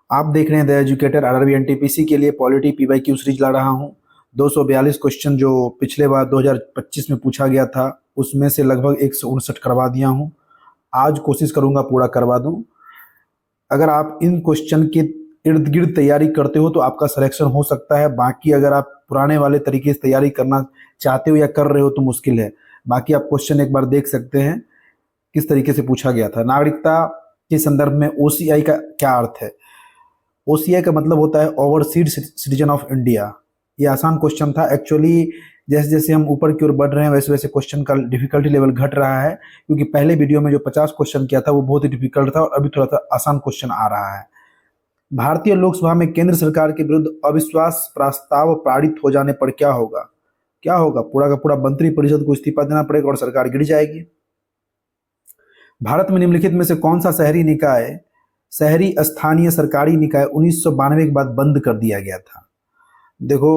आप देख रहे हैं द एजुकेटर आरआरबी एनटीपीसी के लिए पॉलिटी पीवाईक्यू सीरीज ला रहा हूं। 242 क्वेश्चन जो पिछले बार 2025 में पूछा गया था उसमें से लगभग 159 करवा दिया हूं। आज कोशिश करूंगा पूरा करवा दूं। अगर आप इन क्वेश्चन के इर्द गिर्द तैयारी करते हो तो आपका सिलेक्शन हो सकता है। बाकी अगर आप पुराने वाले तरीके से तैयारी करना चाहते हो या कर रहे हो तो मुश्किल है। बाकी आप क्वेश्चन एक बार देख सकते हैं किस तरीके से पूछा गया था। नागरिकता के संदर्भ में ओसीआई का क्या अर्थ है? ओसीआई का मतलब होता है ओवरसीज सिटीजन ऑफ इंडिया। ये आसान क्वेश्चन था एक्चुअली। जैसे जैसे हम ऊपर की ओर बढ़ रहे हैं वैसे वैसे क्वेश्चन का डिफिकल्टी लेवल घट रहा है, क्योंकि पहले वीडियो में जो 50 क्वेश्चन किया था वो बहुत ही डिफिकल्ट था और अभी थोड़ा सा आसान क्वेश्चन आ रहा है। भारतीय लोकसभा में केंद्र सरकार के विरुद्ध अविश्वास प्रस्ताव पारित हो जाने पर क्या होगा? क्या होगा? पूरा का पूरा मंत्री परिषद को इस्तीफा देना पड़ेगा और सरकार गिर जाएगी। भारत में निम्नलिखित में से कौन सा शहरी स्थानीय सरकारी निकाय 1992 के बाद बंद कर दिया गया था? देखो,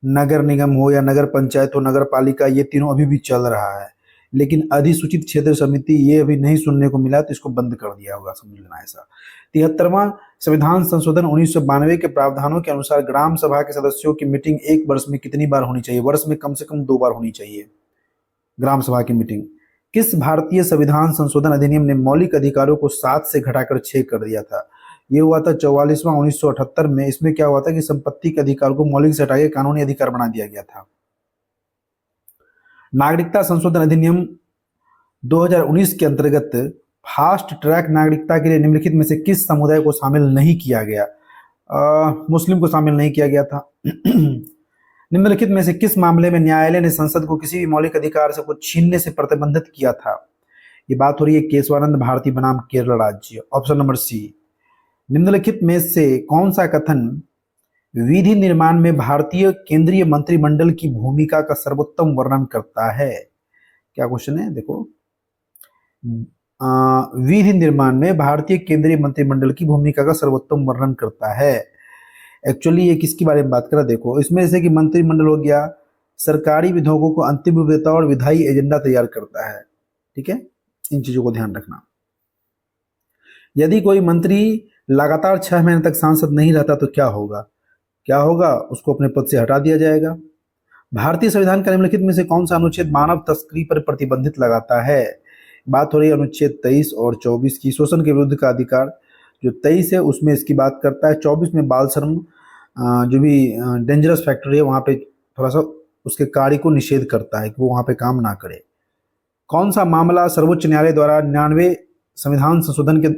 नगर निगम हो या नगर पंचायत हो, नगर पालिका, ये तीनों अभी भी चल रहा है, लेकिन अधिसूचित क्षेत्र समिति ये अभी नहीं सुनने को मिला तो इसको बंद कर दिया होगा, समझ लेना ऐसा। 73वां संविधान संशोधन 1992 के प्रावधानों के अनुसार ग्राम सभा के सदस्यों की मीटिंग एक वर्ष में कितनी बार होनी चाहिए? वर्ष में कम से कम 2 बार होनी चाहिए ग्राम सभा की मीटिंग। किस भारतीय संविधान संशोधन अधिनियम ने मौलिक अधिकारों को 7 से घटाकर 6 कर दिया था? ये हुआ था 44वां 1978 में। इसमें क्या हुआ था कि संपत्ति के अधिकार को मौलिक से हटाकर कानूनी अधिकार बना दिया गया था। नागरिकता संशोधन अधिनियम 2019 के अंतर्गत फास्ट ट्रैक नागरिकता के लिए निम्नलिखित में से किस समुदाय को शामिल नहीं किया गया? मुस्लिम को शामिल नहीं किया गया था। निम्नलिखित में से किस मामले में न्यायालय ने संसद को किसी भी मौलिक अधिकार से कुछ छीनने से प्रतिबंधित किया था? ये बात हो रही है केशवानंद भारती बनाम केरल राज्य। Option number C. निम्नलिखित में से कौन सा कथन विधि निर्माण में भारतीय केंद्रीय मंत्रिमंडल की भूमिका का सर्वोत्तम वर्णन करता है? क्या क्वेश्चन है? देखो, विधि निर्माण में भारतीय केंद्रीय मंत्रिमंडल की भूमिका का सर्वोत्तम वर्णन करता है। एक्चुअली ये किसके बारे में बात करा? देखो, इसमें जैसे कि मंत्रिमंडल हो गया, सरकारी विधेयकों को अंतिम रूप देता है और विधायी एजेंडा तैयार करता है। ठीक है, इन चीजों को ध्यान रखना। यदि कोई मंत्री लगातार 6 महीने तक सांसद नहीं रहता तो क्या होगा? क्या होगा? उसको अपने पद से हटा दिया जाएगा। भारतीय संविधान का निम्नलिखित में से कौन सा अनुच्छेद मानव तस्करी पर प्रतिबंधित लगाता है? बात हो रही है अनुच्छेद 23 और 24 की। शोषण के विरुद्ध का अधिकार जो 23 है उसमें इसकी बात करता है। 24 में बाल श्रम जो भी डेंजरस फैक्टर है वहाँ पे थोड़ा सा उसके कार्य को निषेध करता है कि वो वहाँ पे काम ना करे। कौन सा मामला सर्वोच्च न्यायालय द्वारा 99 संविधान संशोधन के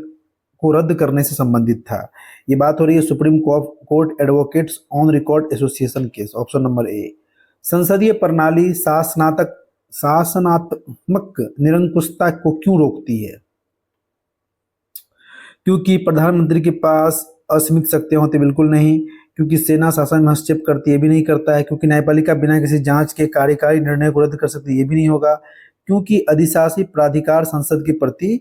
को रद्द करने से संबंधित था? ये बात हो रही है supreme court advocates on record association case. Option number A. संसदीय प्रणाली शासनात्मक निरंकुशता को क्यों रोकती है? क्योंकि प्रधानमंत्री के पास असीमित शक्तियां होती? बिल्कुल नहीं। क्योंकि सेना शासन में हस्तक्षेप करती है? भी नहीं करता है। क्योंकि न्यायपालिका बिना किसी जांच के कार्यकारी निर्णय को रद्द कर सकती है? ये भी नहीं होगा। क्योंकि अधिशासी प्राधिकार संसद के प्रति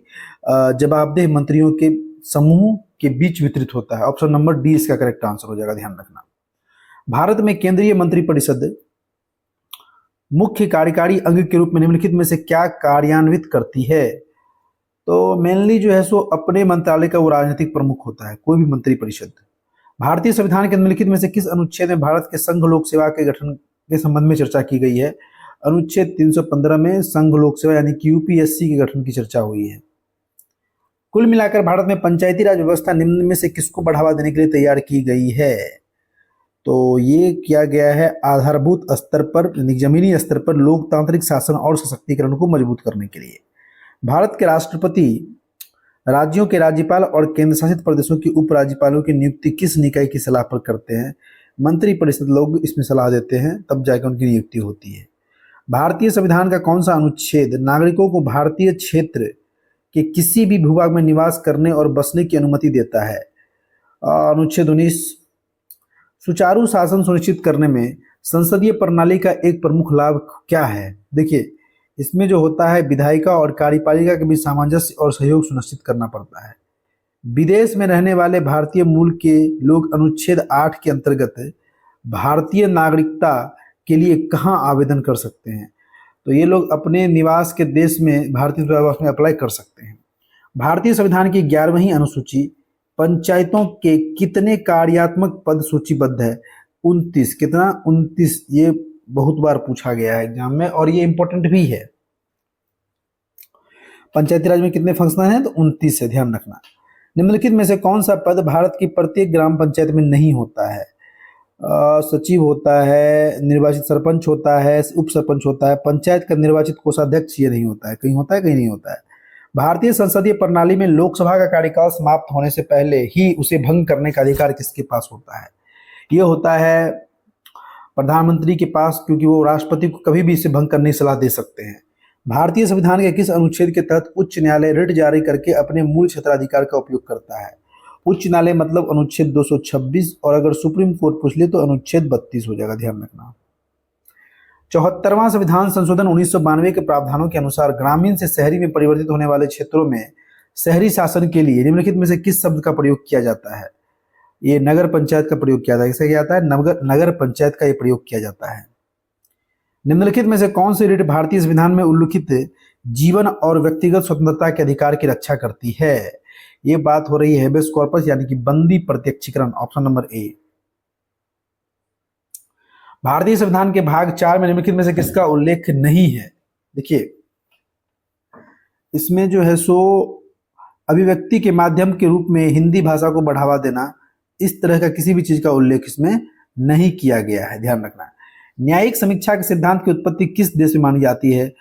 जवाबदेह मंत्रियों के समूह के बीच वितरित होता है। ऑप्शन नंबर डी इसका करेक्ट आंसर हो जाएगा, ध्यान रखना। भारत में केंद्रीय मंत्रिपरिषद मुख्य कार्यकारी अंग के रूप में निम्नलिखित में से क्या कार्यान्वित करती है? तो मेनली जो है सो अपने मंत्रालय का वो राजनीतिक प्रमुख होता है, कोई भी मंत्रिपरिषद। भारतीय संविधान के निम्नलिखित में से किस अनुच्छेद में भारत के संघ लोक सेवा के गठन के संबंध में चर्चा की गई है? अनुच्छेद 315 में संघ लोक सेवा यानी कि यूपीएससी के गठन की चर्चा हुई है। कुल मिलाकर भारत में पंचायती राज व्यवस्था निम्न में से किसको बढ़ावा देने के लिए तैयार की गई है? तो ये किया गया है आधारभूत स्तर पर, जमीनी स्तर पर लोकतांत्रिक शासन और सशक्तिकरण को मजबूत करने के लिए। भारत के राष्ट्रपति राज्यों के राज्यपाल और केंद्र शासित प्रदेशों के उपराज्यपालों की नियुक्ति किस निकाय की सलाह पर करते हैं? मंत्रिपरिषद लोग इसमें सलाह देते हैं, तब जाकर उनकी नियुक्ति होती है। भारतीय संविधान का कौन सा अनुच्छेद नागरिकों को भारतीय क्षेत्र के किसी भी भूभाग में निवास करने और बसने की अनुमति देता है? अनुच्छेद 19। सुचारू शासन सुनिश्चित करने में संसदीय प्रणाली का एक प्रमुख लाभ क्या है? देखिए, इसमें जो होता है विधायिका और कार्यपालिका के बीच सामंजस्य और सहयोग सुनिश्चित करना पड़ता है। विदेश में रहने वाले भारतीय मूल के लोग अनुच्छेद 8 के अंतर्गत भारतीय नागरिकता के लिए कहाँ आवेदन कर सकते हैं? तो ये लोग अपने निवास के देश में भारतीय दूतावास में अप्लाई कर सकते हैं। भारतीय संविधान की 11वीं अनुसूची पंचायतों के कितने कार्यात्मक पद सूचीबद्ध है? 29। कितना? 29। ये बहुत बार पूछा गया है एग्जाम में और ये इंपॉर्टेंट भी है। पंचायती राज में कितने फंक्शनल हैं? तो 29 है, ध्यान रखना। निम्नलिखित में से कौन सा पद भारत की प्रत्येक ग्राम पंचायत में नहीं होता है? सचिव होता है, निर्वाचित सरपंच होता है, उप सरपंच होता है, पंचायत का निर्वाचित कोषाध्यक्ष ये नहीं होता है। कहीं होता है, कहीं नहीं होता है। भारतीय संसदीय प्रणाली में लोकसभा का कार्यकाल समाप्त होने से पहले ही उसे भंग करने का अधिकार किसके पास होता है? ये होता है प्रधानमंत्री के पास, क्योंकि वो राष्ट्रपति को कभी भी इसे भंग करने की सलाह दे सकते हैं। भारतीय संविधान के किस अनुच्छेद के तहत उच्च न्यायालय रिट जारी करके अपने मूल क्षेत्राधिकार का उपयोग करता है? उच्च न्यायालय मतलब अनुच्छेद 226, और अगर सुप्रीम कोर्ट पूछ ले तो अनुच्छेद 32 हो जाएगा, ध्यान रखना। 74वां संविधान संशोधन 1992 के प्रावधानों के अनुसार ग्रामीण से शहरी में परिवर्तित होने वाले क्षेत्रों में शहरी शासन के लिए निम्नलिखित में से किस शब्द का प्रयोग किया जाता है? ये नगर पंचायत का प्रयोग किया जाता है। किसका किया जाता है? नगर पंचायत का ये प्रयोग किया जाता है। निम्नलिखित में से कौन सी रिट भारतीय संविधान में उल्लिखित जीवन और व्यक्तिगत स्वतंत्रता के अधिकार की रक्षा करती है? ये बात हो रही है हेबेस कॉर्पस यानी कि बंदी प्रत्यक्षीकरण, ऑप्शन नंबर ए। भारतीय संविधान के भाग 4 में निम्नलिखित में से किसका उल्लेख नहीं है? देखिए, इसमें जो है सो अभिव्यक्ति के माध्यम के रूप में हिंदी भाषा को बढ़ावा देना, इस तरह का किसी भी चीज का उल्लेख इसमें नहीं किया गया है, ध्यान रखना। न्यायिक समीक्षा के सिद्धांत की उत्पत्ति किस देश में मानी जाती है?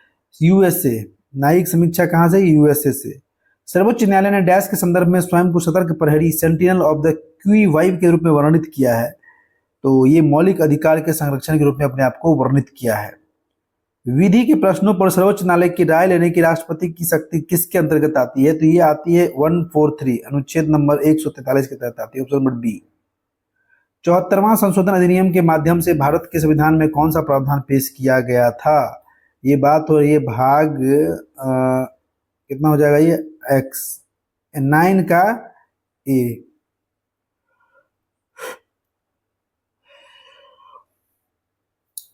यूएसए। न्यायिक समीक्षा कहां से? यूएसए से। सर्वोच्च न्यायालय ने डैश के संदर्भ में स्वयं को सतर्क प्रहरी, सेंटिनल ऑफ द क्वी वाइव के रूप में वर्णित किया है। तो ये मौलिक अधिकार के संरक्षण के रूप में अपने आप को वर्णित किया है। विधि के प्रश्नों पर सर्वोच्च न्यायालय की राय लेने की राष्ट्रपति की शक्ति किसके अंतर्गत आती है? तो ये आती है 143 अनुच्छेद नंबर 143 के तहत आती है, ऑप्शन नंबर बी। 74वां संशोधन अधिनियम के माध्यम से भारत के संविधान में कौन सा प्रावधान पेश किया गया था? ये बात हो रही है भाग कितना हो जाएगा? ये एक्स 9 का ए।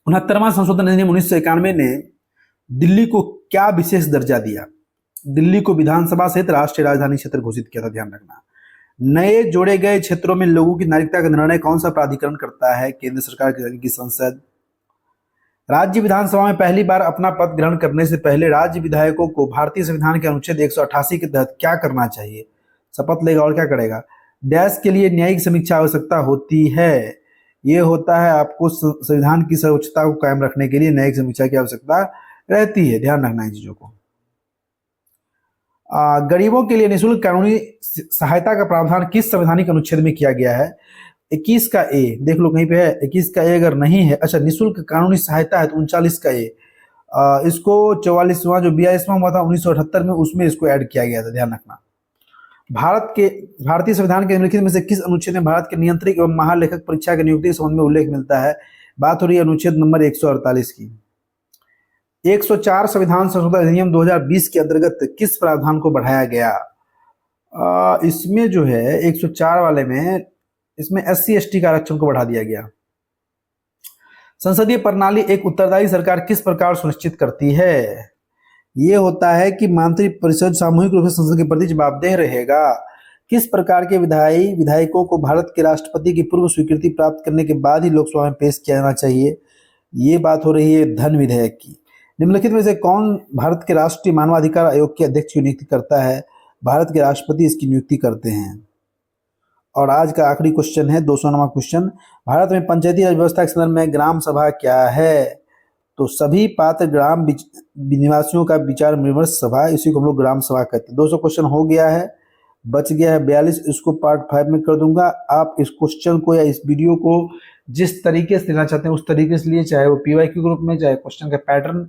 69वां संशोधन अधिनियम 1991 ने दिल्ली को क्या विशेष दर्जा दिया? दिल्ली को विधानसभा सहित राष्ट्रीय राजधानी क्षेत्र घोषित किया था, ध्यान रखना। नए जोड़े गए क्षेत्रों में लोगों की नागरिकता का निर्णय कौन सा प्राधिकरण करता है? केंद्र सरकार की संसद। राज्य विधानसभा में पहली बार अपना पद ग्रहण करने से पहले राज्य विधायकों को भारतीय संविधान के अनुच्छेद 188 के तहत क्या करना चाहिए? शपथ लेगा और क्या करेगा? डैश के लिए न्यायिक समीक्षा आवश्यकता होती है। ये होता है आपको संविधान की सर्वोच्चता को कायम रखने के लिए न्यायिक समीक्षा की आवश्यकता रहती है, ध्यान रखना इन चीजों को। गरीबों के लिए निःशुल्क कानूनी सहायता का प्रावधान किस संवैधानिक अनुच्छेद में किया गया है? 21 का ए, देख लो कहीं पे है 21 का ए। अगर नहीं है, अच्छा निःशुल्क कानूनी सहायता है तो 39 का ए। इसको 44वां जो 42वां हुआ था 1978 में, उसमें इसको ऐड किया गया था, ध्यान रखना। भारतीय संविधान के निम्नलिखित में से किस अनुच्छेद में भारत के नियंत्रक एवं महालेखक परीक्षा की नियुक्ति के संबंध में उल्लेख मिलता है? बात हो रही है अनुच्छेद नंबर 148 की। 104 संविधान संशोधन अधिनियम 2020 के अंतर्गत किस प्रावधान को बढ़ाया गया? इसमें जो है 104 वाले में इसमें SC ST का आरक्षण को बढ़ा दिया गया। संसदीय प्रणाली एक उत्तरदायी सरकार किस प्रकार सुनिश्चित करती है? ये होता है कि मंत्रिपरिषद परिषद सामूहिक रूप से संसद के प्रति जवाबदेह रहेगा। किस प्रकार के विधायकों को भारत के राष्ट्रपति की पूर्व स्वीकृति प्राप्त करने के बाद ही लोकसभा में पेश किया जाना चाहिए? ये बात हो रही है धन विधेयक की। निम्नलिखित में से कौन भारत के राष्ट्रीय मानवाधिकार आयोग के अध्यक्ष की नियुक्ति करता है? भारत के राष्ट्रपति इसकी नियुक्ति करते हैं। और आज का आखिरी क्वेश्चन है 209वां क्वेश्चन, भारत में पंचायती राज व्यवस्था के संदर्भ में ग्राम सभा क्या है? तो सभी पात्र ग्राम निवासियों का विचार विमर्श सभा, इसी को हम लोग ग्राम सभा कहते हैं। 200 क्वेश्चन हो गया है, बच गया है 42। इसको पार्ट 5 में कर दूंगा। आप इस क्वेश्चन को या इस वीडियो को जिस तरीके से लेना चाहते हैं उस तरीके से लिए, चाहे वो PYQ ग्रुप में, चाहे क्वेश्चन का पैटर्न।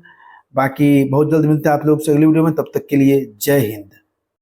बाकी बहुत जल्द मिलते हैं आप लोग से अगली वीडियो में, तब तक के लिए जय हिंद।